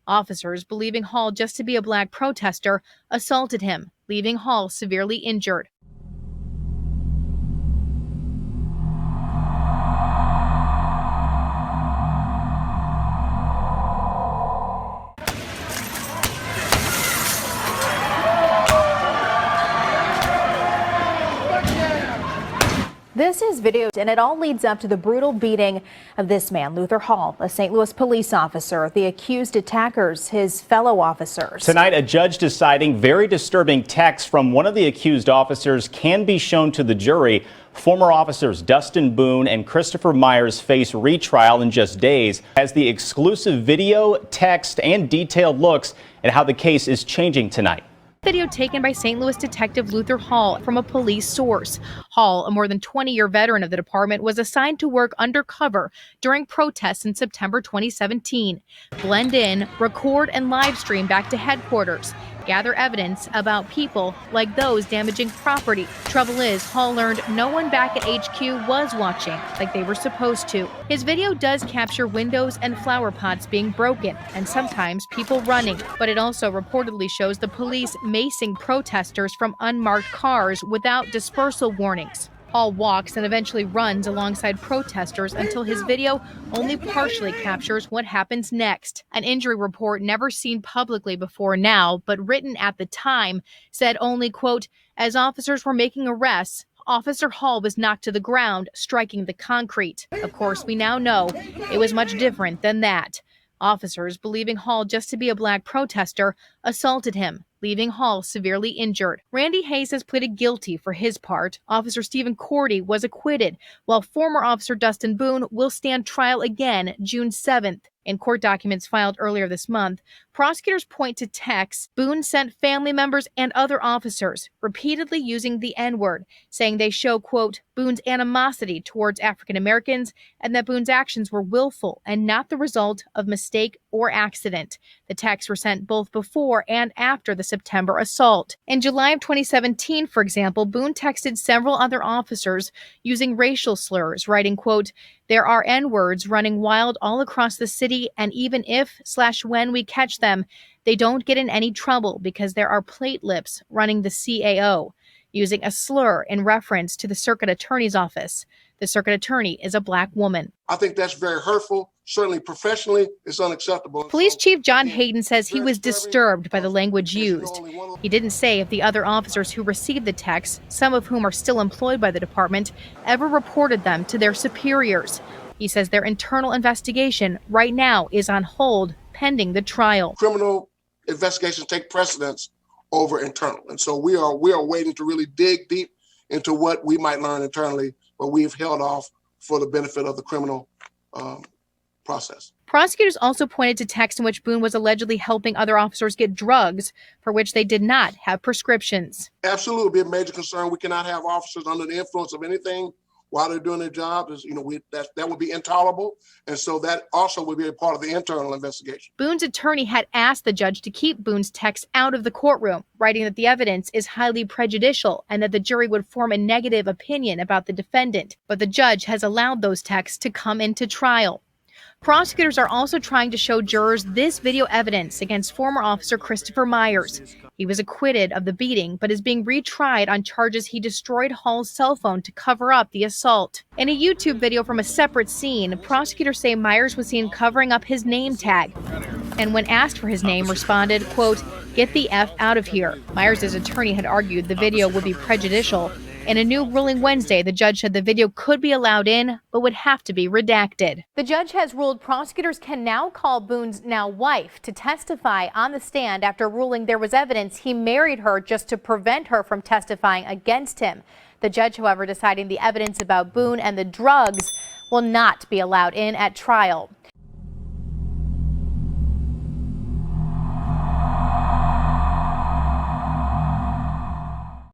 Officers, believing Hall just to be a black protester, assaulted him, leaving Hall severely injured. This is video, and it all leads up to the brutal beating of this man, Luther Hall, a St. Louis police officer. The accused attackers, his fellow officers. Tonight, a judge deciding very disturbing texts from one of the accused officers can be shown to the jury. Former officers Dustin Boone and Christopher Myers face retrial in just days as the exclusive video, text, and detailed looks at how the case is changing tonight. Video taken by St. Louis detective Luther Hall from a police source. Hall, a more than 20-year veteran of the department, was assigned to work undercover during protests in September 2017. Blend in, record, and live stream back to headquarters. Gather evidence about people like those damaging property. Trouble is, Hall learned no one back at HQ was watching like they were supposed to. His video does capture windows and flower pots being broken and sometimes people running, but it also reportedly shows the police macing protesters from unmarked cars without dispersal warnings. Hall walks and eventually runs alongside protesters until his video only partially captures what happens next. An injury report never seen publicly before now, but written at the time, said only, quote, as officers were making arrests, Officer Hall was knocked to the ground, striking the concrete. Of course, we now know it was much different than that. Officers, believing Hall just to be a black protester, assaulted him, leaving Hall severely injured. Randy Hayes has pleaded guilty for his part. Officer Stephen Cordy was acquitted, while former Officer Dustin Boone will stand trial again June 7th. In court documents filed earlier this month, prosecutors point to texts Boone sent family members and other officers, repeatedly using the N-word, saying they show, quote, Boone's animosity towards African Americans and that Boone's actions were willful and not the result of mistake or accident. The texts were sent both before and after the September assault. In July of 2017, for example, Boone texted several other officers using racial slurs, writing, quote, there are N-words running wild all across the city, and even if/when we catch them, they don't get in any trouble because there are plate lips running the CAO, using a slur in reference to the circuit attorney's office. The circuit attorney is a black woman. I think that's very hurtful. Certainly professionally, it's unacceptable. Police Chief John Hayden says he was disturbed by the language used. He didn't say if the other officers who received the texts, some of whom are still employed by the department, ever reported them to their superiors. He says their internal investigation right now is on hold pending the trial. Criminal investigations take precedence over internal. And so we are waiting to really dig deep into what we might learn internally, but we've held off for the benefit of the criminal process. Prosecutors also pointed to texts in which Boone was allegedly helping other officers get drugs for which they did not have prescriptions. Absolutely be a major concern. We cannot have officers under the influence of anything while they're doing their job. That would be intolerable. And so that also would be a part of the internal investigation. Boone's attorney had asked the judge to keep Boone's texts out of the courtroom, writing that the evidence is highly prejudicial and that the jury would form a negative opinion about the defendant. But the judge has allowed those texts to come into trial. Prosecutors are also trying to show jurors this video evidence against former officer Christopher Myers. He was acquitted of the beating, but is being retried on charges he destroyed Hall's cell phone to cover up the assault. In a YouTube video from a separate scene, prosecutors say Myers was seen covering up his name tag, and when asked for his name, responded, quote, get the F out of here. Myers' attorney had argued the video would be prejudicial. In a new ruling Wednesday, the judge said the video could be allowed in, but would have to be redacted. The judge has ruled prosecutors can now call Boone's now wife to testify on the stand after ruling there was evidence he married her just to prevent her from testifying against him. The judge, however, deciding the evidence about Boone and the drugs will not be allowed in at trial.